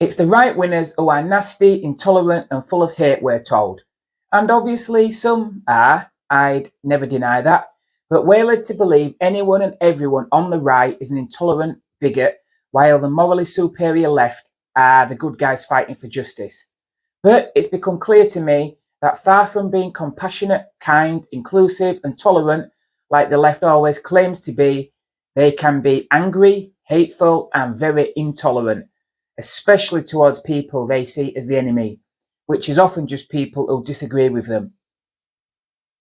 It's the right-wingers who are nasty, intolerant and full of hate, we're told. And obviously some are, I'd never deny that, but we're led to believe anyone and everyone on the right is an intolerant bigot, while the morally superior left are the good guys fighting for justice. But it's become clear to me that far from being compassionate, kind, inclusive and tolerant, like the left always claims to be, they can be angry, hateful and very intolerant, especially towards people they see as the enemy, which is often just people who disagree with them.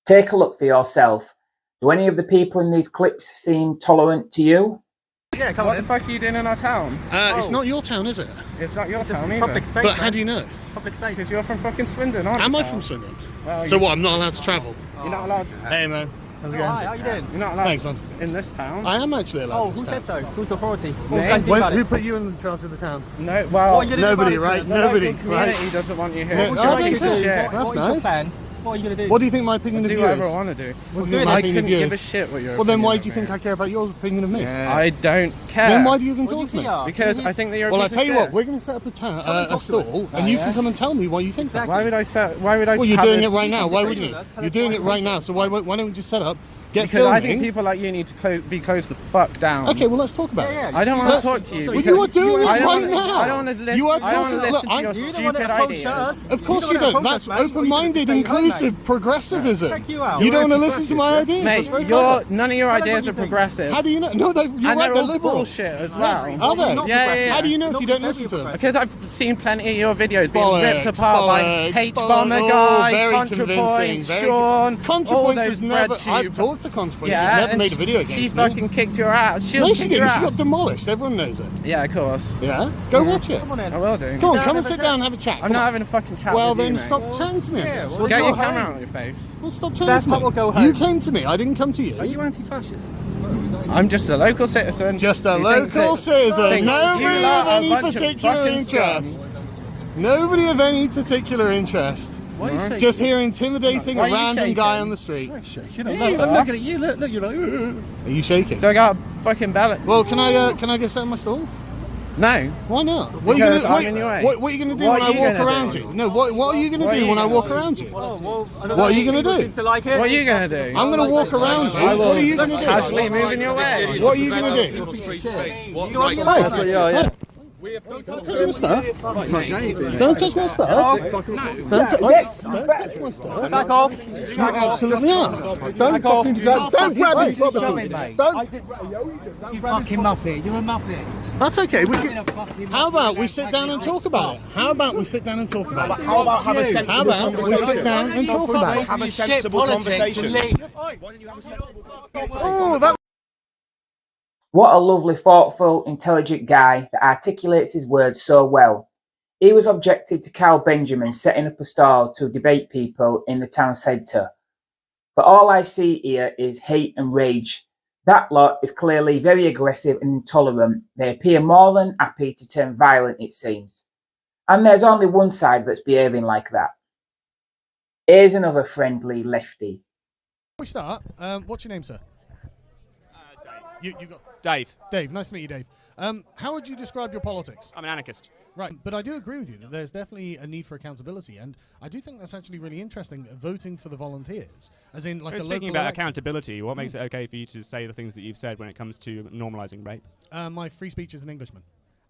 Take a look for yourself. Do any of the people in these clips seem tolerant to you? Yeah, come on. What the fuck are you doing in our town? It's not your town, is it? It's not your town either. Public space. But how do you know? Public space. Because you're from fucking Swindon, aren't you? Am I from Swindon? Well, so what, I'm not allowed to travel? You're not allowed. Hey man, how's it going? Hi, how you doing? You're not allowed. Thanks, man. In this town. I am actually allowed. Oh, who said so? Who's authority? Who put you in charge of the town? No, well, nobody, right? Nobody, right? Community doesn't want you here. No, That's nice. What are you going to do? What do you think my opinion of you is? Do whatever I want to do. What do you think my opinion of you is? I couldn't give a shit what your Well then why opinion do you think I care about your opinion of me? I don't care. Then why do you even talk to me? Because I think that you're a Well, I piece tell of you shit. what, we're going to set up a stall, and you can come and tell me why you think that. Why would I Well, you're doing it right now. Why wouldn't you? You're doing it right now, so why don't we just set up, get because filming? I think people like you need to be closed the fuck down. Okay, well let's talk about it. I don't want to talk to you. Well, you are doing it right now. I don't want to listen. You are I don't want to talking. listen to your stupid ideas. Of course you don't. That's open-minded, inclusive progressivism. You don't want to listen to my ideas. Mate, none of your ideas are progressive. How do you know? No, you're right. They're They're all liberal. bullshit as well. Are they? Yeah. How do you know if you don't listen to them? Because I've seen plenty of your videos being ripped apart by H-Bomber guy, ContraPoint, Sean. ContraPoint has never. I've talked to ContraPoint. She's never made a video against me. She fucking kicked your ass. No, she didn't. She got demolished. Everyone knows it. Yeah, of course. Yeah? Go watch it. I will do. Come on, come and sit down and have a chat. I'm not having a fucking chat well, with you, then mate. stop chatting to me. Get your camera out of your face. Well, stop chatting to me. You came to me. I didn't come to you. Are you anti-fascist? I'm just a local citizen. Just a local citizen. Nobody of any particular interest. Nobody of any particular interest. Just here intimidating a random guy on the street. I'm looking at you. Look, you're like. Are you shaking? So I got a fucking ballot. Well, can I get set in my stall? No. Why not? Because I'm in your way. What are you going to do when I walk around you? No, what are you going to do when I walk around you? What are you going to do? What are you going to do? I'm going to walk around you. What are you going to do? Casually moving your way. What are you going to do? That's what you are, yeah. Don't touch my stuff. Don't touch my stuff. Don't touch my stuff. Back off. You absolutely are. Don't grab me. You fucking muppet, you're a muppet. That's okay. How about we sit down and talk about it? How about we sit down and talk about it? How about have a sensible conversation? Have a sensible conversation. Oh, that. What a lovely, thoughtful, intelligent guy that articulates his words so well. He was objected to Carl Benjamin setting up a stall to debate people in the town centre. But all I see here is hate and rage. That lot is clearly very aggressive and intolerant. They appear more than happy to turn violent, it seems. And there's only one side that's behaving like that. Here's another friendly lefty. We start. What's your name, sir? Dave. You got Dave. Dave. Nice to meet you, Dave. How would you describe your politics? I'm an anarchist. Right, but I do agree with you that there's definitely a need for accountability, and I do think that's actually really interesting. Voting for the volunteers, as in like a Speaking local about election. accountability, what makes it okay for you to say the things that you've said when it comes to normalising rape? My free speech is an Englishman.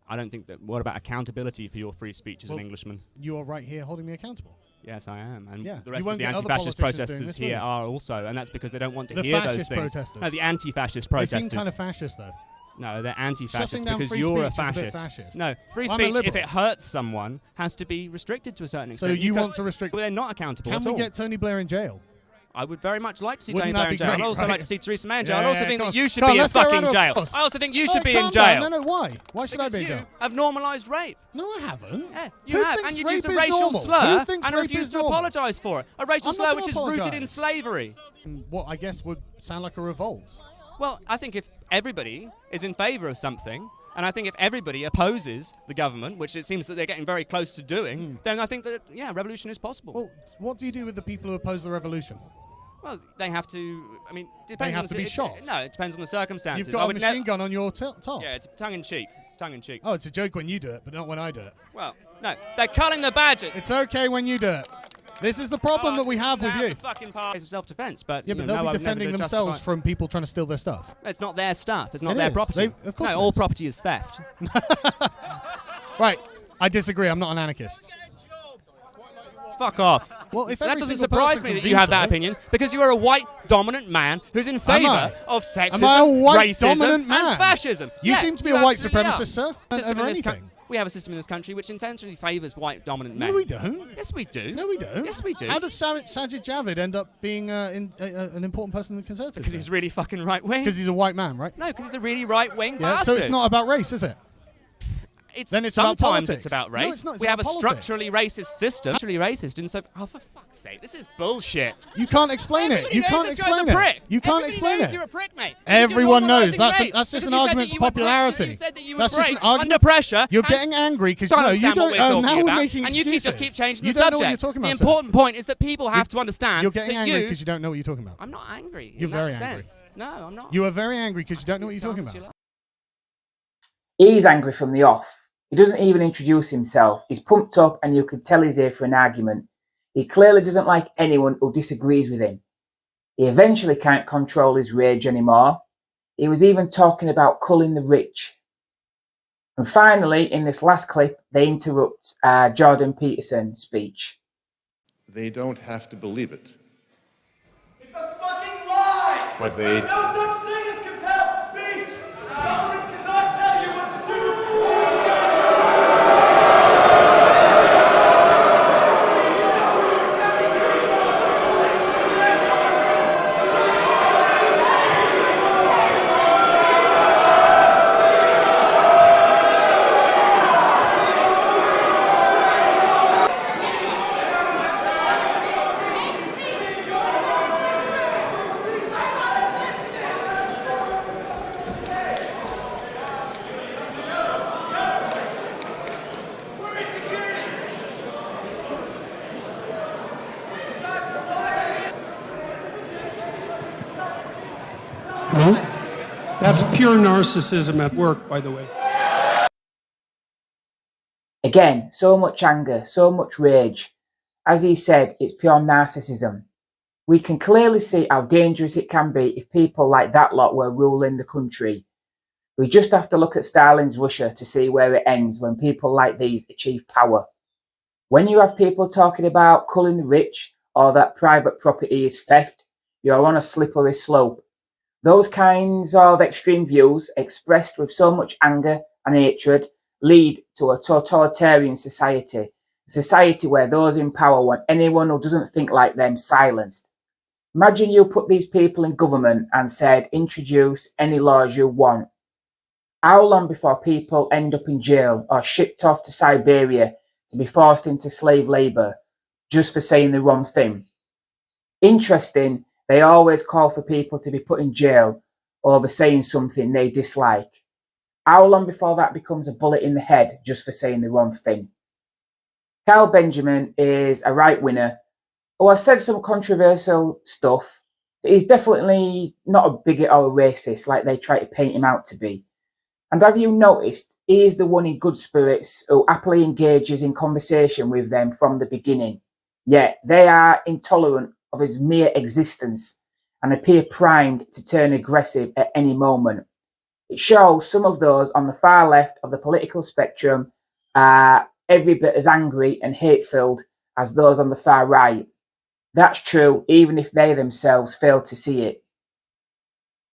I don't think that. What about accountability for your free speech as an Englishman? You are right here holding me accountable. Yes, I am, and Yeah. the rest You of the won't get other anti-fascist politicians doing protesters this, will here you? are also, and that's because they don't want to The hear those fascist things. protesters. No, the anti-fascist They protesters. seem kind of fascist, though. No, they're anti-fascist Shutting down because free you're a speech is a bit fascist. fascist. No, free I'm a speech, if liberal. it hurts someone, has to be restricted to a certain So extent. you can't- want to restrict? Well, they're not accountable Can at we all. get Tony Blair in jail? I would very much like to see Wouldn't Tony that Blair in be jail. I'd great, also right? like to see Theresa May in jail. Yeah, I'd also yeah, think come that on. you should Come on, be in let's go fucking round of jail. applause. I also think you Oh, should be in calm down. jail. No, why? Why should I Because be in you jail? have normalised rape. No, I haven't. Yeah, Who you have, thinks and you rape used a is racial normal? slur Who thinks and rape refused is to normal? apologise for it. A racial I'm slur not which is gonna rooted in apologise. slavery. What I guess would sound like a revolt. Well, I think if everybody is in favour of something, and I think if everybody opposes the government, which it seems that they're getting very close to doing, then I think that, yeah, revolution is possible. Well, what do you do with the people who oppose the revolution? Well, they have to. I mean, They depends have on to the, be shot. No, it depends on the circumstances. You've got a machine gun on your top. Yeah, it's tongue in cheek. It's tongue in cheek. Oh, it's a joke when you do it, but not when I do it. Well, no, they're culling the badger. It's okay when you do it. This is the problem that we have with you. Fucking part of self-defense, but Yeah, but they'll be defending themselves from people trying to steal their stuff. It's not their stuff. It's not their property. Of course, no, all property is theft. Right, I disagree. I'm not an anarchist. Fuck off. Well, if that every doesn't single surprise person me can that you have that veto- opinion, because you are a white dominant man who's in favour of sexism, Am I a white racism, dominant man? and fascism. You Yeah, seem to be a white absolutely supremacist, sir. System Over in this anything. we have a system in this country which intentionally favours white dominant men. No, we don't. Yes, we do. No, we don't. Yes, we do. How does Sajid Javid end up being an important person in the Conservatives? Because he's really fucking right wing. Because he's a white man, right? No, because he's a really right wing Yeah. bastard. So it's not about race, is it? Then it's about sometimes politics. it's about race. No, it's not. It's we have a about politics. structurally racist system. Structurally racist, and so for fuck's sake, this is bullshit. You can't explain it. You can't explain it. You can't explain it. You're a prick, mate. Everyone knows. That's rape. just Because an you said argument that for you were popularity. You said that you That's were just an brave argument. under pressure. You're and getting angry because don't no, you understand what don't. we're talking Now we're about. making And excuses. you just keep changing You the don't know subject. what you're talking about, the sir. important point is that people have to understand. You're getting that angry because you don't know what you're talking about. I'm not angry. You're in very that angry. sense. No, I'm not. You are very angry because you don't know what you're talking about. He's angry from the off. He doesn't even introduce himself. He's pumped up and you can tell he's here for an argument. He clearly doesn't like anyone who disagrees with him. He eventually can't control his rage anymore. He was even talking about culling the rich. And finally, in this last clip, they interrupt Jordan Peterson's speech. They don't have to believe it. It's a fucking lie! But There's no such thing as compelled speech! The government cannot tell you what to do! That's pure narcissism at work, by the way. Again, so much anger, so much rage. As he said, it's pure narcissism. We can clearly see how dangerous it can be if people like that lot were ruling the country. We just have to look at Stalin's Russia to see where it ends when people like these achieve power. When you have people talking about culling the rich or that private property is theft, you're on a slippery slope. Those kinds of extreme views, expressed with so much anger and hatred, lead to a totalitarian society, a society where those in power want anyone who doesn't think like them silenced. Imagine you put these people in government and said, introduce any laws you want. How long before people end up in jail or shipped off to Siberia to be forced into slave labour just for saying the wrong thing? Interesting, they always call for people to be put in jail over saying something they dislike. How long before that becomes a bullet in the head just for saying the wrong thing? Carl Benjamin is a right-winger who has said some controversial stuff, but he's definitely not a bigot or a racist like they try to paint him out to be. And have you noticed, he is the one in good spirits who happily engages in conversation with them from the beginning. Yet they are intolerant of his mere existence and appear primed to turn aggressive at any moment. It shows some of those on the far left of the political spectrum are every bit as angry and hate-filled as those on the far right. That's true even if they themselves fail to see it.